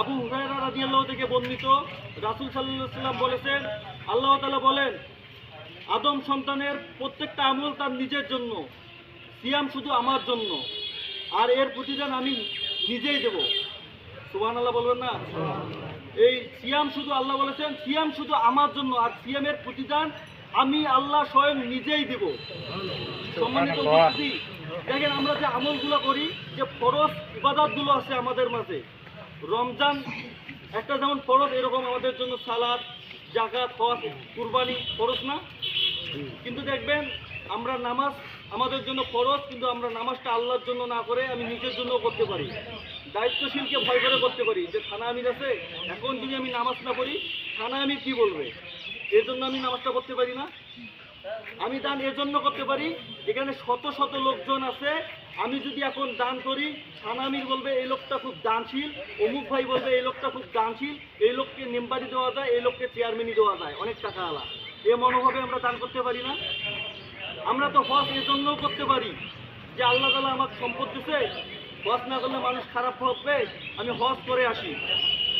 আবু হুরায়রা রাদিয়াল্লাহু থেকে বর্ণিত, রাসূল সাল্লাল্লাহু আলাইহি ওয়াসাল্লাম বলেছেন, আল্লাহ তাআলা বলেন, আদম সন্তানের প্রত্যেকটা আমল তার নিজের জন্য, সিয়াম শুধু আমার জন্য, আর এর প্রতিদান আমি নিজেই দেব। সুবহানাল্লাহ বলবেন না? এই সিয়াম শুধু আল্লাহ বলেছেন, সিয়াম শুধু আমার জন্য, আর সিয়ামের প্রতিদান আমি আল্লাহ স্বয়ং নিজেই দেব। সম্মানিত উপস্থিতি, দেখেন আমরা যে আমলগুলো করি, যে ফরজ ইবাদতগুলো আছে আমাদের মাঝে, রমজান একটা যেমন ফরজ, এরকম আমাদের জন্য সালাত, যাকাত, হজ, কুরবানি ফরজ না? কিন্তু দেখবেন আমরা নামাজ আমাদের জন্য ফরজ, কিন্তু আমরা নামাজটা আল্লাহর জন্য না করে আমি নিজের জন্য করতে পারি। দায়িত্বশীলকে ভয় করে করতে পারি, যে থানা আমির আছে, এখন যদি আমি নামাজ না পড়ি থানা আমির কি বলবে, এর জন্য আমি নামাজটা করতে পারি না। আমি দান এর জন্য করতে পারি, এখানে শত শত লোকজন আছে, আমি যদি এখন দান করি থানা আমির বলবে এই লোকটা খুব দানশীল, অমুক ভাই বলবে এই লোকটা খুব দানশীল, এই লোককে মেম্বারি দেওয়া যায়, এই লোককে চেয়ারম্যানই দেওয়া যায়, অনেক টাকা আলা, এ মনোভাবে আমরা দান করতে পারি না। আমরা তো হজ এর জন্যও করতে পারি, যে আল্লাহ তাআলা আমাকে সম্পদ দিছে, হজ না করলে মানুষ খারাপ ভাববে, আমি হজ করে আসি,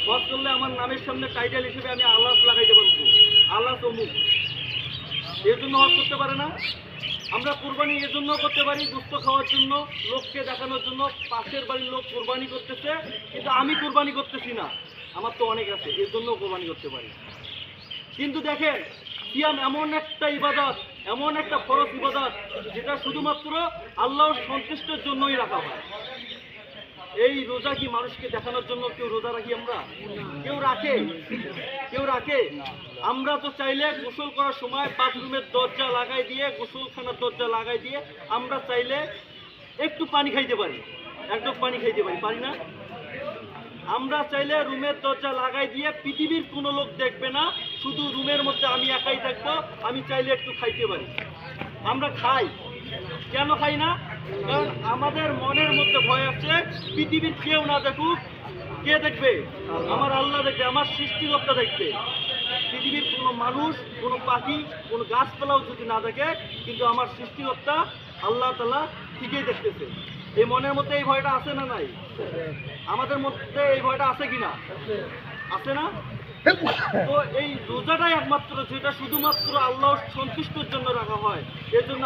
হজ করলে আমার নামের সামনে টাইটেল হিসেবে আমি আল্লাহ লাগাইতে পারবো, আল্লাহ অমুক, এর জন্য হজ করতে পারে না। আমরা কুরবানি এর জন্য করতে পারি, দুস্থ খাওয়ার জন্য, লোককে দেখানোর জন্য, পাশের বাড়ির লোক কুরবানি করতেছে কিন্তু আমি কুরবানি করতেছি না, আমার তো অনেক আছে, এর জন্য কুরবানি করতে পারি। কিন্তু দেখেন সিয়াম এমন একটা ইবাদত, এমন একটা ফরজ ইবাদত, যেটা শুধুমাত্র আল্লাহর সন্তুষ্টের জন্যই রাখা হয়। এই রোজা কি মানুষকে দেখানোর জন্য কেউ রোজা রাখি আমরা? কেউ রাখে? কেউ রাখে? আমরা তো চাইলে গোসল করার সময় বাথরুমের দরজা লাগাই দিয়ে, গোসলখানার দরজা লাগাই দিয়ে আমরা চাইলে একটু পানি খাইতে পারি, এক ঢোক পানি খাইতে পারি, পারি না? আমরা চাইলে রুমের দরজা লাগাই দিয়ে পৃথিবীর কোনো লোক দেখবে না, শুধু রুমের মধ্যে আমি একাই থাকবো, আমি চাইলে একটু খাইতে পারি। আমরা খাই, কেন খাই না? কারণ আমাদের মনের মধ্যে ভয় আছে পৃথিবীর কেউ না দেখুক, কে দেখবে? আমার আল্লাহ দেখবে, আমার সৃষ্টিকর্তা দেখবে। পৃথিবীর কোনো মানুষ, কোনো পাখি, কোনো গাছপালাও যদি না দেখে, কিন্তু আমার সৃষ্টিকর্তা আল্লাহ তাআলা ঠিকই দেখতেছে। এই মনের মধ্যে এই ভয়টা আছে না নাই? আমাদের মধ্যে এই ভয়টা আছে কিনা? আছে না? তো এই রোজাটাই একমাত্র যেটা শুধুমাত্র আল্লাহর সন্তুষ্টির জন্য রাখা হয়, এর জন্য